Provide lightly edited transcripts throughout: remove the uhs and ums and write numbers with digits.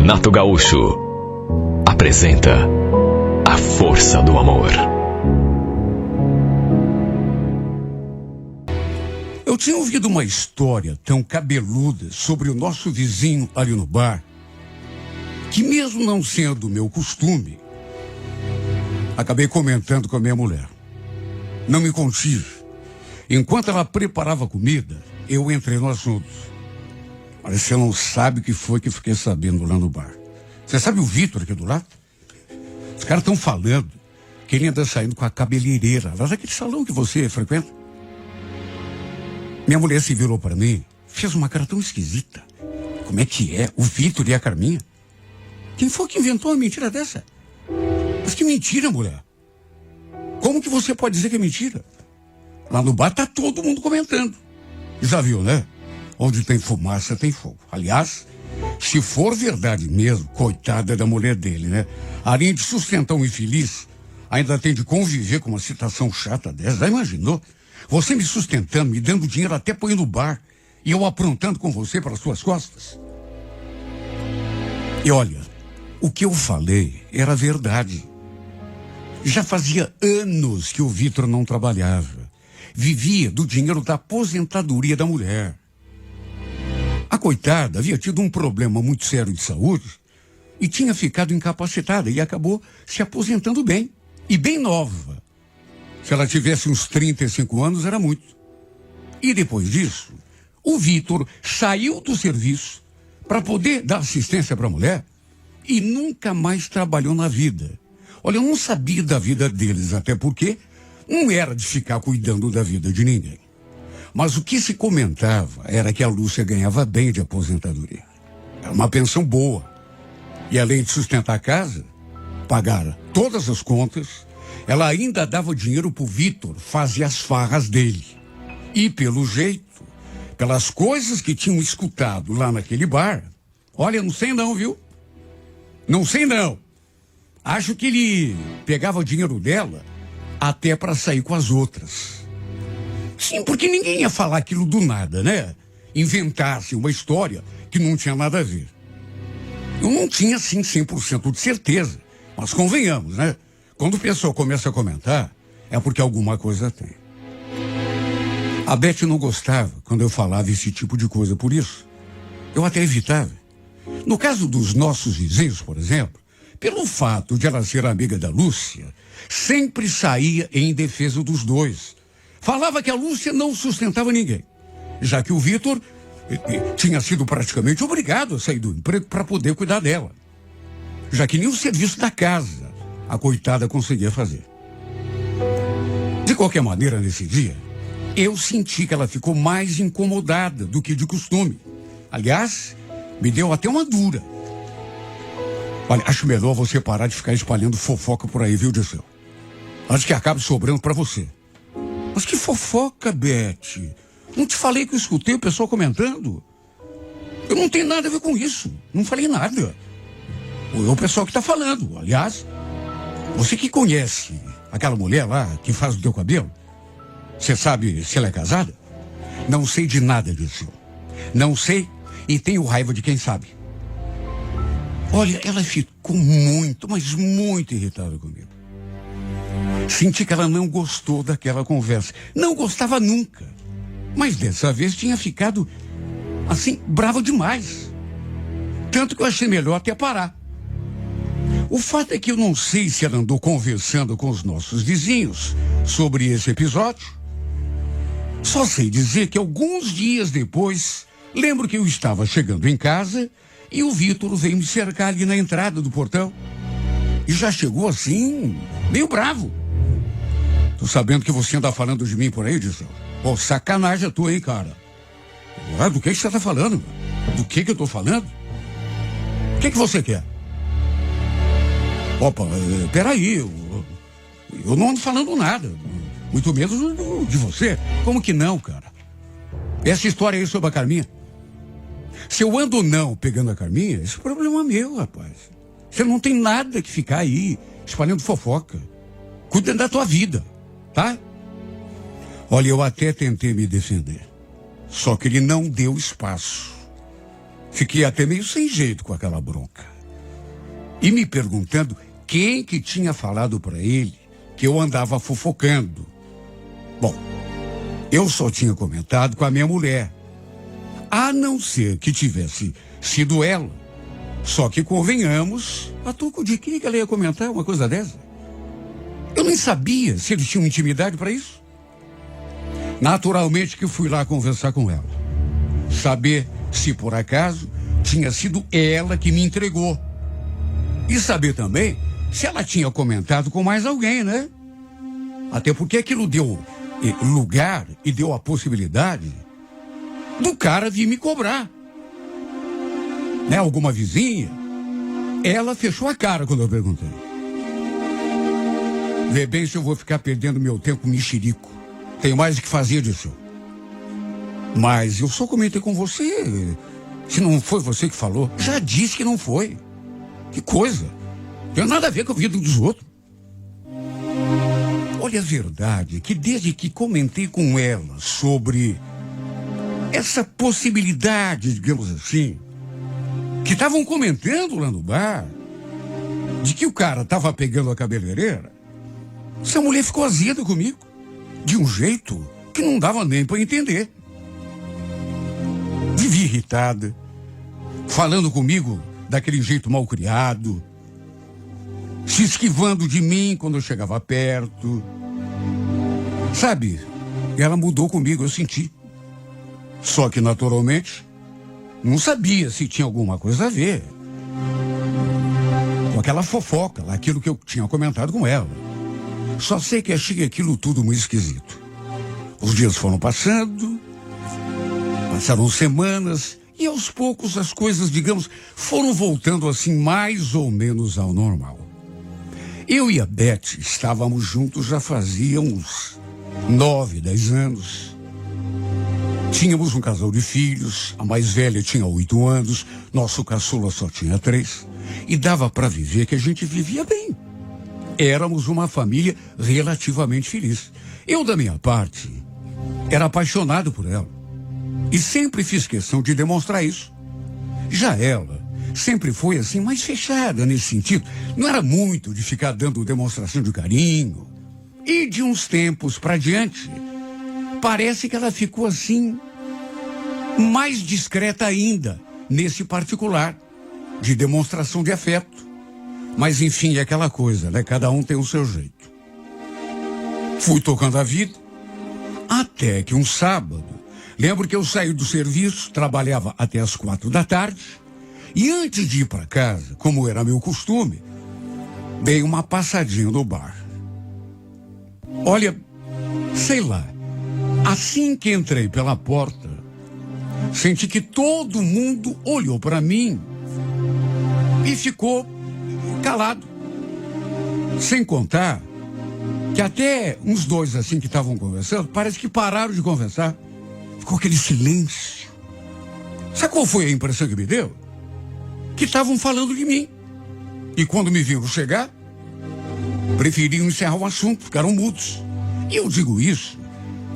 Renato Gaúcho apresenta A Força do Amor. Eu tinha ouvido uma história tão cabeluda sobre o nosso vizinho ali no bar, que mesmo não sendo meu costume, acabei comentando com a minha mulher. Não me contive. Enquanto ela preparava a comida, eu entrei no assunto. Mas você não sabe o que foi que fiquei sabendo lá no bar. Você sabe o Vitor aqui do lado? Os caras estão falando que ele anda saindo com a cabeleireira lá daquele salão que você frequenta. Minha mulher se virou para mim, fez uma cara tão esquisita. Como é que é? O Vitor e a Carminha? Quem foi que inventou uma mentira dessa? Mas que mentira, mulher. Como que você pode dizer que é mentira? Lá no bar tá todo mundo comentando. Já viu, né? Onde tem fumaça, tem fogo. Aliás, se for verdade mesmo, coitada da mulher dele, né? Além de sustentar um infeliz, ainda tem de conviver com uma situação chata dessa. Já imaginou? Você me sustentando, me dando dinheiro até põe no bar, e eu aprontando com você pelas suas costas? E olha, o que eu falei era verdade. Já fazia anos que o Vitor não trabalhava. Vivia do dinheiro da aposentadoria da mulher. A coitada havia tido um problema muito sério de saúde e tinha ficado incapacitada e acabou se aposentando bem. E bem nova. Se ela tivesse uns 35 anos, era muito. E depois disso, o Vitor saiu do serviço para poder dar assistência para a mulher e nunca mais trabalhou na vida. Olha, eu não sabia da vida deles, até porque não era de ficar cuidando da vida de ninguém. Mas o que se comentava era que a Lúcia ganhava bem de aposentadoria. Era uma pensão boa. E além de sustentar a casa, pagar todas as contas, ela ainda dava dinheiro pro Vitor fazer as farras dele. E pelo jeito, pelas coisas que tinham escutado lá naquele bar, olha, não sei não, viu? Não sei não. Acho que ele pegava o dinheiro dela até para sair com as outras. Sim, porque ninguém ia falar aquilo do nada, né? Inventasse uma história que não tinha nada a ver. Eu não tinha, assim, 100% de certeza. Mas convenhamos, né? Quando o pessoal começa a comentar, é porque alguma coisa tem. A Beth não gostava quando eu falava esse tipo de coisa, por isso eu até evitava. No caso dos nossos vizinhos, por exemplo, pelo fato de ela ser amiga da Lúcia, sempre saía em defesa dos dois. Falava que a Lúcia não sustentava ninguém, já que o Vitor tinha sido praticamente obrigado a sair do emprego para poder cuidar dela, já que nem o serviço da casa a coitada conseguia fazer. De qualquer maneira, nesse dia, eu senti que ela ficou mais incomodada do que de costume. Aliás, me deu até uma dura. Olha, acho melhor você parar de ficar espalhando fofoca por aí, viu, Dirceu? Antes que acabe sobrando para você. Mas que fofoca, Beth? Não te falei que eu escutei o pessoal comentando? Eu não tenho nada a ver com isso. Não falei nada. É o pessoal que tá falando. Aliás, você que conhece aquela mulher lá que faz o teu cabelo, você sabe se ela é casada? Não sei de nada disso. Não sei e tenho raiva de quem sabe. Olha, ela ficou muito, mas muito irritada comigo. Senti que ela não gostou daquela conversa. Não gostava nunca. Mas dessa vez tinha ficado, assim, brava demais. Tanto que eu achei melhor até parar. O fato é que eu não sei se ela andou conversando com os nossos vizinhos sobre esse episódio. Só sei dizer que alguns dias depois, lembro que eu estava chegando em casa e o Vitor veio me cercar ali na entrada do portão. E já chegou assim, meio bravo. Tô sabendo que você anda falando de mim por aí, Dirceu. Pô, sacanagem a tua, hein, cara? Ué, do que você tá falando? Do que eu tô falando? O que você quer? Opa, peraí, eu não ando falando nada. Muito menos de você. Como que não, cara? Essa história aí sobre a Carminha. Se eu ando ou não pegando a Carminha, esse é problema meu, rapaz. Você não tem nada que ficar aí espalhando fofoca. Cuida da tua vida, tá? Olha, eu até tentei me defender. Só que ele não deu espaço. Fiquei até meio sem jeito com aquela bronca. e me perguntando quem que tinha falado para ele que eu andava fofocando. Bom, eu só tinha comentado com a minha mulher, a não ser que tivesse sido ela. Só que convenhamos, a troco de que ela ia comentar uma coisa dessa? Eu nem sabia se eles tinham intimidade para isso. Naturalmente que fui lá conversar com ela, saber se por acaso tinha sido ela que me entregou. E saber também se ela tinha comentado com mais alguém, né? Até porque aquilo deu lugar e deu a possibilidade do cara vir me cobrar. Né? Alguma vizinha? Ela fechou a cara quando eu perguntei. Vê bem se eu vou ficar perdendo meu tempo mexerico. Tenho mais o que fazer disso. Mas eu só comentei com você. Se não foi você que falou, já disse que não foi. Que coisa. Não tem nada a ver com a vida dos outros. Olha, a verdade é que desde que comentei com ela sobre essa possibilidade, digamos assim, que estavam comentando lá no bar, de que o cara estava pegando a cabeleireira, essa mulher ficou azeda comigo, de um jeito que não dava nem para entender. Vivia irritada, falando comigo daquele jeito mal criado, se esquivando de mim quando eu chegava perto. Sabe, ela mudou comigo, eu senti. Só que, naturalmente, não sabia se tinha alguma coisa a ver com aquela fofoca, aquilo que eu tinha comentado com ela. Só sei que achei aquilo tudo muito esquisito. Os dias foram passando, passaram semanas, e aos poucos as coisas, digamos, foram voltando assim mais ou menos ao normal. Eu e a Beth estávamos juntos já fazia uns 9, 10 anos. Tínhamos um casal de filhos, a mais velha tinha 8 anos, nosso caçula só tinha 3, e dava para viver que a gente vivia bem. Éramos uma família relativamente feliz. Eu, da minha parte, era apaixonado por ela. E sempre fiz questão de demonstrar isso. Já ela sempre foi assim, mais fechada nesse sentido. Não era muito de ficar dando demonstração de carinho. E de uns tempos para diante, parece que ela ficou assim, mais discreta ainda, nesse particular, de demonstração de afeto. Mas enfim, é aquela coisa, né? Cada um tem o seu jeito. Fui tocando a vida, até que um sábado, lembro que eu saí do serviço, trabalhava até as 4 da tarde, e antes de ir para casa, como era meu costume, dei uma passadinha no bar. Olha, sei lá, assim que entrei pela porta, senti que todo mundo olhou para mim e ficou calado. Sem contar que até uns dois assim que estavam conversando, parece que pararam de conversar. Ficou aquele silêncio. Sabe qual foi a impressão que me deu? Que estavam falando de mim. E quando me viram chegar, preferiam encerrar o assunto, ficaram mudos. E eu digo isso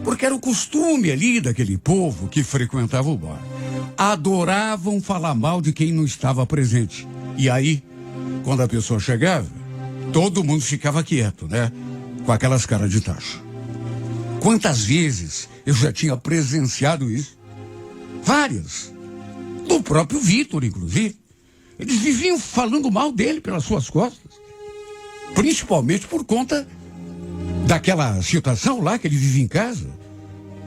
porque era o costume ali daquele povo que frequentava o bar. Adoravam falar mal de quem não estava presente. E aí, quando a pessoa chegava, todo mundo ficava quieto, né? Com aquelas caras de tacho. Quantas vezes eu já tinha presenciado isso? Várias. Do próprio Vitor, inclusive. Eles viviam falando mal dele pelas suas costas. Principalmente por conta daquela situação lá que ele vivia em casa.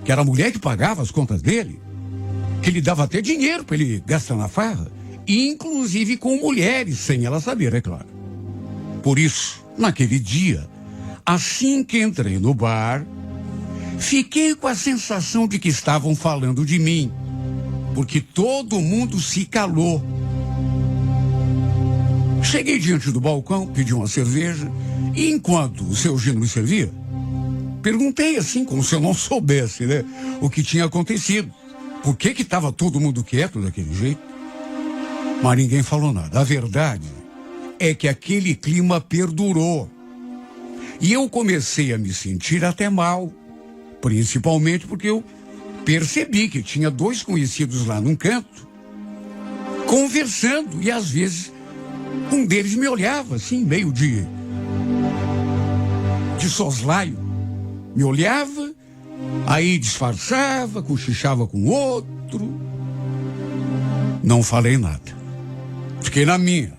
Que era a mulher que pagava as contas dele. Que ele dava até dinheiro para ele gastar na farra. Inclusive com mulheres, sem ela saber, é claro. Por isso, naquele dia, assim que entrei no bar, fiquei com a sensação de que estavam falando de mim, porque todo mundo se calou. Cheguei diante do balcão, pedi uma cerveja, e enquanto o seu Gino me servia, perguntei assim, como se eu não soubesse, né, o que tinha acontecido. Por que estava todo mundo quieto daquele jeito? Mas ninguém falou nada. A verdade é que aquele clima perdurou. E eu comecei a me sentir até mal, principalmente porque eu percebi que tinha 2 conhecidos lá num canto, conversando e às vezes Um deles me olhava assim, meio de soslaio. Me olhava, aí disfarçava, cochichava com outro. Não falei nada. Fiquei na minha.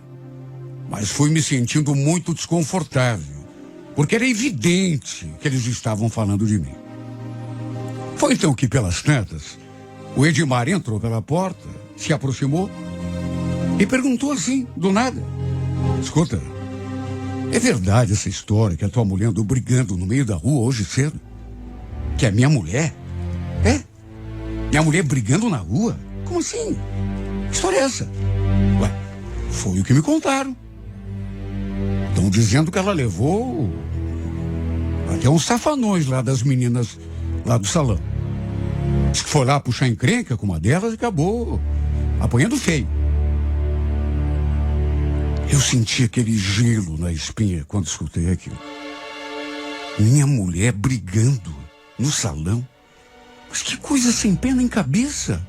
Mas fui me sentindo muito desconfortável, porque era evidente que eles estavam falando de mim. Foi então que, pelas tantas, o Edmar entrou pela porta, se aproximou e perguntou assim, do nada: escuta, é verdade essa história que a tua mulher andou brigando no meio da rua hoje cedo? Que é minha mulher? É? Minha mulher brigando na rua? Como assim? Que história é essa? Ué, foi o que me contaram. Estão dizendo que ela levou até uns safanões lá das meninas lá do salão. Diz que foi lá puxar encrenca com uma delas e acabou apanhando feio. Eu senti aquele gelo na espinha quando escutei aquilo. Minha mulher brigando no salão. Mas que coisa sem pé nem cabeça.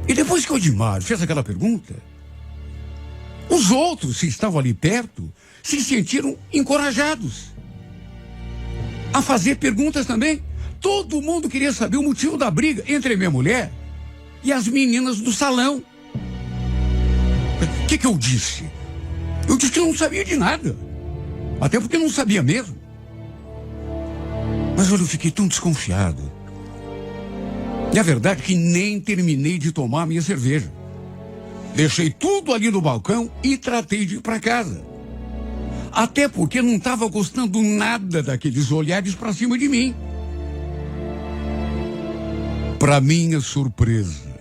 E depois que o Edmar fez aquela pergunta, os outros que estavam ali perto se sentiram encorajados a fazer perguntas também. Todo mundo queria saber o motivo da briga entre minha mulher e as meninas do salão. O que eu disse? Eu disse que eu não sabia de nada. Até porque não sabia mesmo. Mas olha, eu fiquei tão desconfiado. E a verdade é que nem terminei de tomar a minha cerveja. Deixei tudo ali no balcão e tratei de ir para casa. Até porque não estava gostando nada daqueles olhares para cima de mim. Para minha surpresa,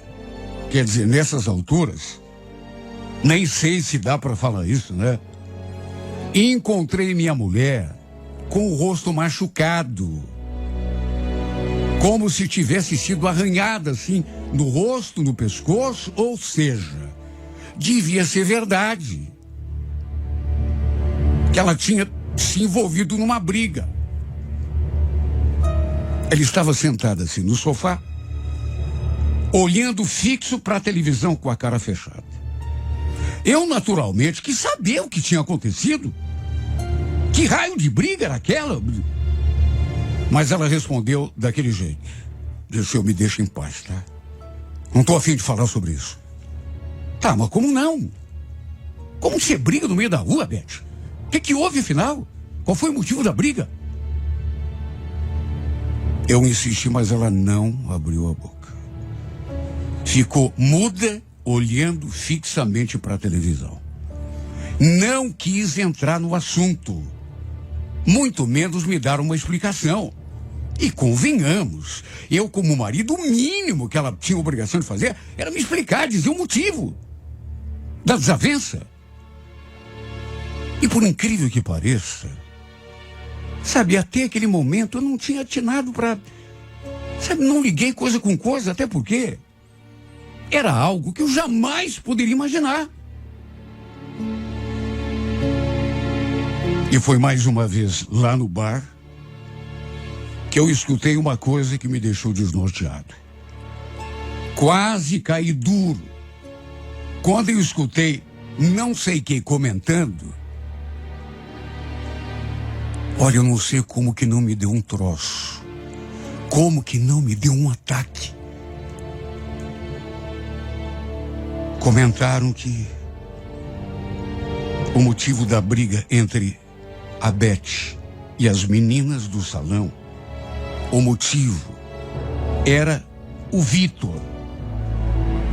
quer dizer, nessas alturas, nem sei se dá para falar isso, né? Encontrei minha mulher com o rosto machucado, como se tivesse sido arranhada assim, no rosto, no pescoço, ou seja, devia ser verdade que ela tinha se envolvido numa briga. Ela estava sentada assim no sofá, olhando fixo para a televisão com a cara fechada. Eu, naturalmente, quis saber o que tinha acontecido. Que raio de briga era aquela? Mas ela respondeu daquele jeito: me deixa em paz, tá? Não estou a fim de falar sobre isso. Tá, mas como não? Como você briga no meio da rua, Beth? O que houve, afinal? Qual foi o motivo da briga? Eu insisti, mas ela não abriu a boca. Ficou muda, olhando fixamente para a televisão. Não quis entrar no assunto, muito menos me dar uma explicação. E convenhamos, eu como marido, o mínimo que ela tinha obrigação de fazer era me explicar, dizer o motivo da desavença. E por incrível que pareça, sabe, até aquele momento eu não tinha atinado para... Sabe, não liguei coisa com coisa, até porque era algo que eu jamais poderia imaginar. E foi mais uma vez lá no bar que eu escutei uma coisa que me deixou desnorteado. Quase caí duro quando eu escutei não sei quem comentando. Olha, eu não sei como que não me deu um troço. Como que não me deu um ataque. Comentaram que o motivo da briga entre a Beth e as meninas do salão, o motivo era o Vitor.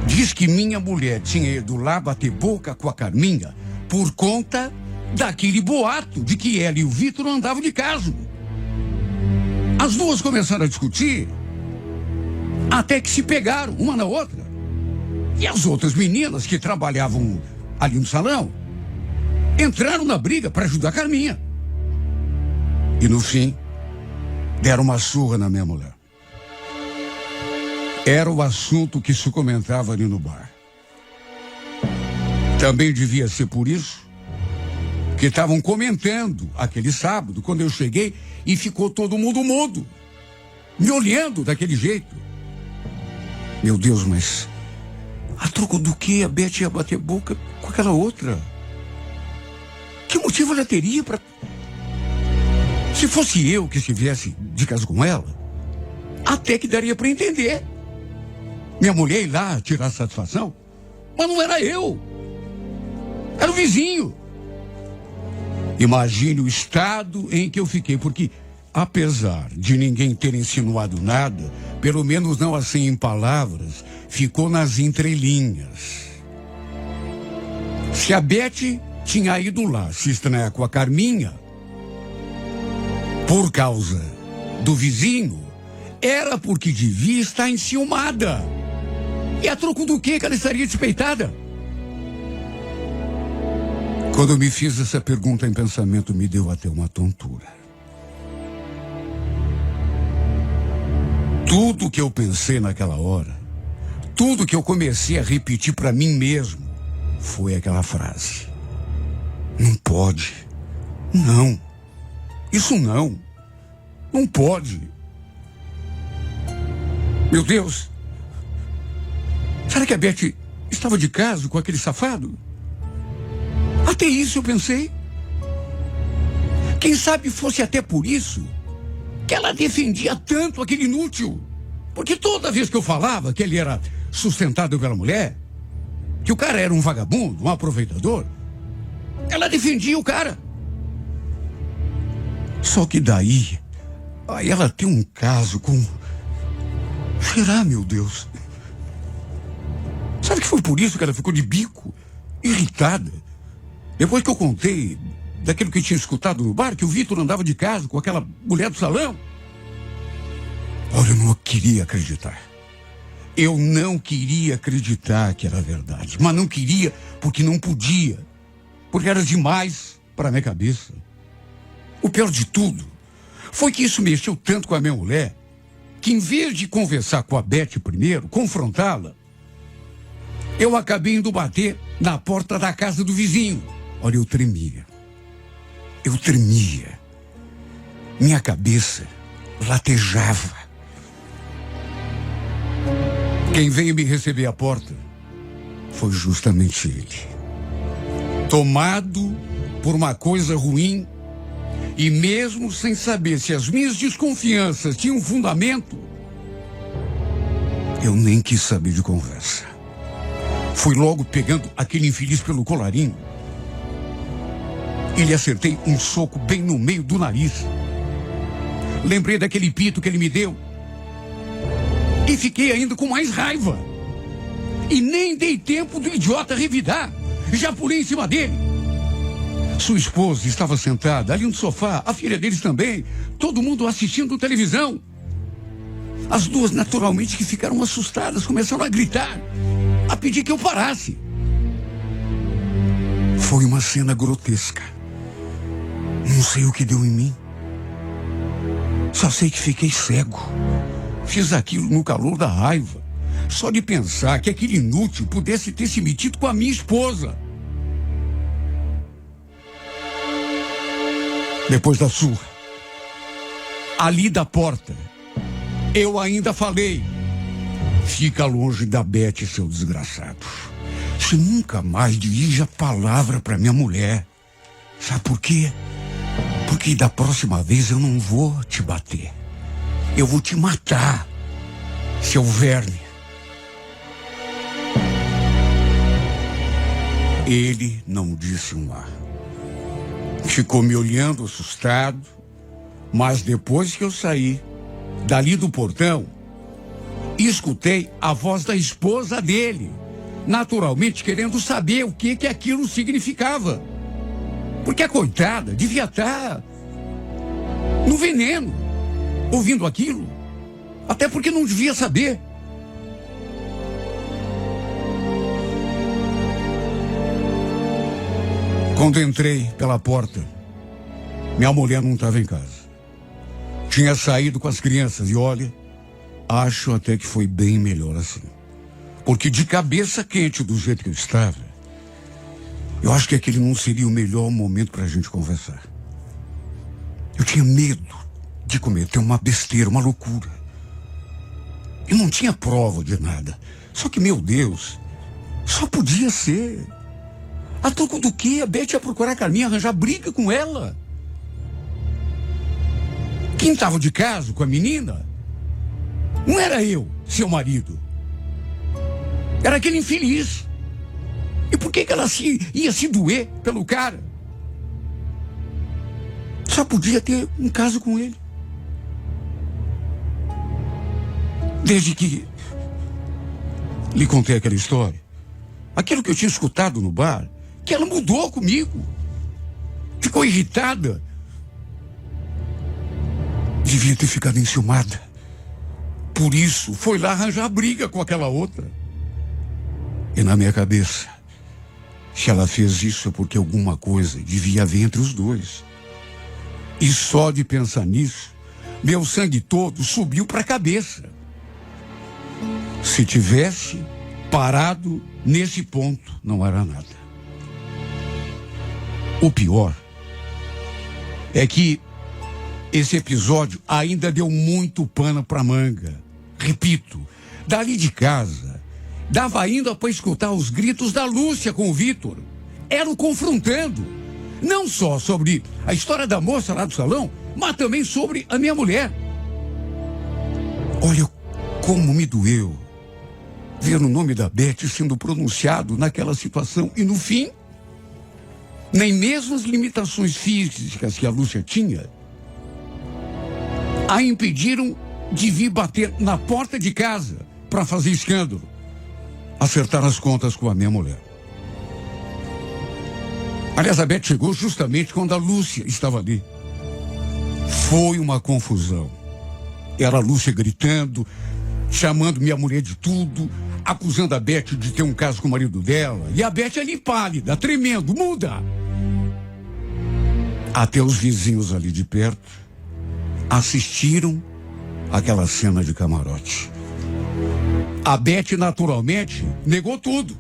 Diz que minha mulher tinha ido lá bater boca com a Carminha por conta daquele boato de que ela e o Vitor andavam de caso. As duas começaram a discutir até que se pegaram uma na outra. E as outras meninas que trabalhavam ali no salão entraram na briga para ajudar a Carminha. E no fim, deram uma surra na minha mulher. Era o assunto que se comentava ali no bar. Também devia ser por isso que estavam comentando aquele sábado, quando eu cheguei, e ficou todo mundo mudo, me olhando daquele jeito. Meu Deus, mas A troco do que a Beth ia bater boca com aquela outra? Que motivo ela teria para... Se fosse eu que estivesse de casa com ela, até que daria para entender. Minha mulher ir lá tirar satisfação, mas não era eu. Era o vizinho. Imagine o estado em que eu fiquei, porque apesar de ninguém ter insinuado nada, pelo menos não assim em palavras, ficou nas entrelinhas. Se a Beth tinha ido lá se estranhar com a Carminha, por causa do vizinho, era porque devia estar enciumada. E a troco do que ela estaria despeitada? Quando eu me fiz essa pergunta em pensamento, me deu até uma tontura. Tudo que eu pensei naquela hora, tudo que eu comecei a repetir para mim mesmo, foi aquela frase: não pode. Não. Isso não. Não pode. Meu Deus. Será que a Beth estava de caso com aquele safado? Até isso eu pensei. Quem sabe fosse até por isso que ela defendia tanto aquele inútil. Porque toda vez que eu falava que ele era sustentado pela mulher, que o cara era um vagabundo, um aproveitador, ela defendia o cara. Só que daí, aí ela tem um caso com... Será, meu Deus? Sabe que foi por isso que ela ficou de bico, irritada? Depois que eu contei daquilo que tinha escutado no bar, que o Vitor andava de casa com aquela mulher do salão. Olha, eu não queria acreditar. Eu não queria acreditar que era verdade. Mas não queria porque não podia. Porque era demais para a minha cabeça. O pior de tudo foi que isso mexeu tanto com a minha mulher, que em vez de conversar com a Beth primeiro, confrontá-la, eu acabei indo bater na porta da casa do vizinho. Olha, eu tremia. Eu tremia. Minha cabeça latejava. Quem veio me receber à porta foi justamente ele. Tomado por uma coisa ruim, e mesmo sem saber se as minhas desconfianças tinham fundamento, eu nem quis saber de conversa. Fui logo pegando aquele infeliz pelo colarinho e lhe acertei um soco bem no meio do nariz. Lembrei daquele pito que ele me deu e fiquei ainda com mais raiva. E nem dei tempo do idiota revidar. Já pulei em cima dele. Sua esposa estava sentada ali no sofá, a filha deles também, todo mundo assistindo televisão. As duas, naturalmente, que ficaram assustadas, começaram a gritar, a pedir que eu parasse. Foi uma cena grotesca. Não sei o que deu em mim. Só sei que fiquei cego. Fiz aquilo no calor da raiva. Só de pensar que aquele inútil pudesse ter se metido com a minha esposa. Depois da surra, ali da porta, eu ainda falei: fica longe da Beth, seu desgraçado. Você nunca mais dirige a palavra para minha mulher. Sabe por quê? Porque da próxima vez eu não vou te bater. Eu vou te matar, seu verme. Ele não disse um A. Ficou me olhando assustado, mas depois que eu saí dali do portão, escutei a voz da esposa dele, naturalmente querendo saber o que aquilo significava. Porque a coitada devia estar no veneno, ouvindo aquilo, até porque não devia saber. Quando entrei pela porta, minha mulher não estava em casa. Tinha saído com as crianças e olha, acho até que foi bem melhor assim. Porque de cabeça quente do jeito que eu estava, eu acho que aquele não seria o melhor momento para a gente conversar. Eu tinha medo de cometer uma besteira, uma loucura. Eu não tinha prova de nada. Só que, meu Deus, Só podia ser. A troco do quê? A Beth ia procurar a Carminha, arranjar briga com ela. Quem estava de caso com a menina não era eu, seu marido. Era aquele infeliz. E por que ela ia se doer pelo cara? Só podia ter um caso com ele. Desde que lhe contei aquela história, aquilo que eu tinha escutado no bar, que ela mudou comigo. Ficou irritada. Devia ter ficado enciumada. Por isso, foi lá arranjar briga com aquela outra. E na minha cabeça, se ela fez isso é porque alguma coisa devia haver entre os dois. E só de pensar nisso, meu sangue todo subiu para a cabeça. Se tivesse parado nesse ponto, não era nada. O pior é que esse episódio ainda deu muito pano para manga. Repito, dali de casa, dava ainda para escutar os gritos da Lúcia com o Vitor. Eram confrontando, não só sobre a história da moça lá do salão, mas também sobre a minha mulher. Olha como me doeu ver o nome da Beth sendo pronunciado naquela situação. E no fim, nem mesmo as limitações físicas que a Lúcia tinha a impediram de vir bater na porta de casa para fazer escândalo, acertar as contas com a minha mulher. Aliás, a Beth chegou justamente quando a Lúcia estava ali. Foi uma confusão. Era a Lúcia gritando, chamando minha mulher de tudo, acusando a Beth de ter um caso com o marido dela. E a Beth ali pálida, tremendo, muda. Até os vizinhos ali de perto assistiram aquela cena de camarote. A Beth, naturalmente, negou tudo.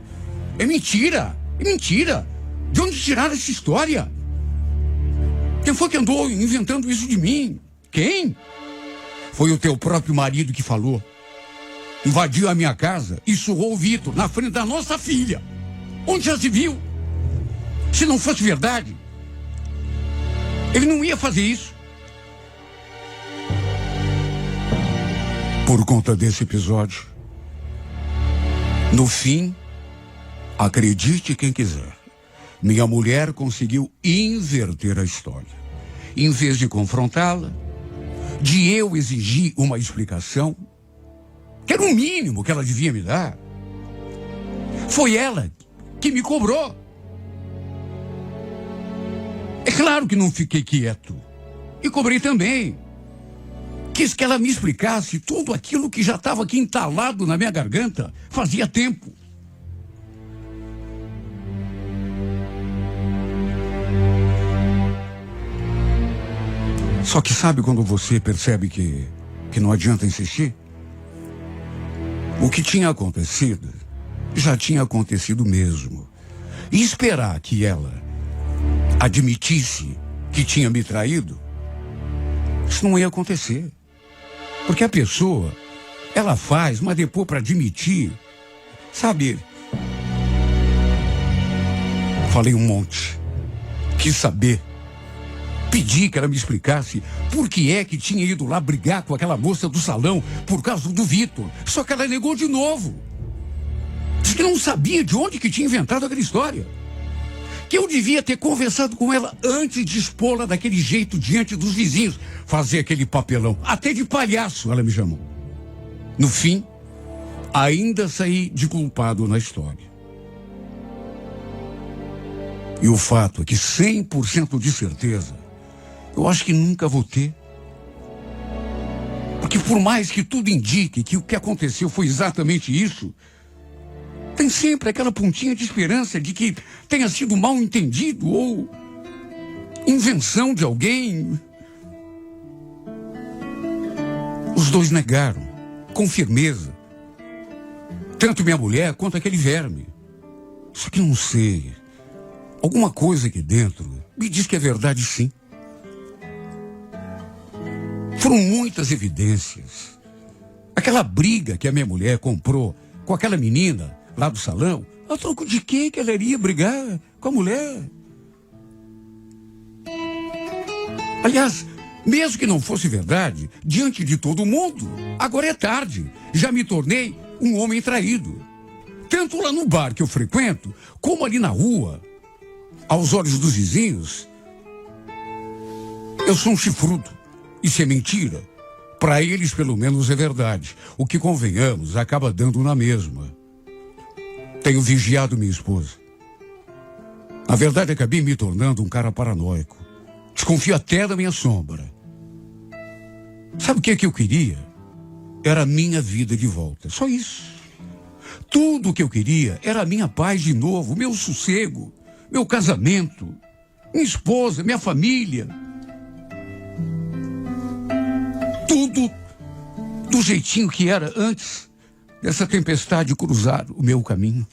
É mentira, é mentira. De onde tiraram essa história? Quem foi que andou inventando isso de mim? Quem? Foi o teu próprio marido que falou. Invadiu a minha casa e surrou o Vitor na frente da nossa filha. Onde já se viu? Se não fosse verdade, ele não ia fazer isso. Por conta desse episódio, no fim, acredite quem quiser, minha mulher conseguiu inverter a história. Em vez de confrontá-la, de eu exigir uma explicação, que era o mínimo que ela devia me dar, foi ela que me cobrou. É claro que não fiquei quieto. E cobrei também. Quis que ela me explicasse tudo aquilo que já estava aqui entalado na minha garganta fazia tempo. Só que sabe quando você percebe que não adianta insistir? O que tinha acontecido, já tinha acontecido mesmo. E esperar que ela admitisse que tinha me traído, isso não ia acontecer. Porque a pessoa, ela faz, mas depois para admitir, sabe? Falei um monte. Quis saber. Pedi que ela me explicasse por que é que tinha ido lá brigar com aquela moça do salão por causa do Vitor. Só que ela negou de novo. Diz que não sabia de onde que tinha inventado aquela história. Que eu devia ter conversado com ela antes de expô-la daquele jeito diante dos vizinhos. Fazer aquele papelão. Até de palhaço ela me chamou. No fim, ainda saí de culpado na história. E o fato é que 100% de certeza, eu acho que nunca vou ter. Porque por mais que tudo indique que o que aconteceu foi exatamente isso, tem sempre aquela pontinha de esperança de que tenha sido mal entendido ou invenção de alguém. Os dois negaram, com firmeza. Tanto minha mulher quanto aquele verme. Só que não sei. Alguma coisa aqui dentro me diz que é verdade, sim. Foram muitas evidências. Aquela briga que a minha mulher comprou com aquela menina lá do salão, A troco de quê que ela iria brigar com a mulher? Aliás, mesmo que não fosse verdade, diante de todo mundo, agora é tarde. Já me tornei um homem traído. Tanto lá no bar que eu frequento, como ali na rua, aos olhos dos vizinhos. Eu sou um chifrudo. Isso é mentira. Para eles, pelo menos, é verdade. O que, convenhamos, acaba dando na mesma. Tenho vigiado minha esposa. Na verdade, acabei me tornando um cara paranoico. Desconfio até da minha sombra. Sabe o que eu queria? Era a minha vida de volta. Só isso. Tudo o que eu queria era a minha paz de novo, meu sossego, meu casamento, minha esposa, minha família. Tudo do jeitinho que era antes dessa tempestade cruzar o meu caminho.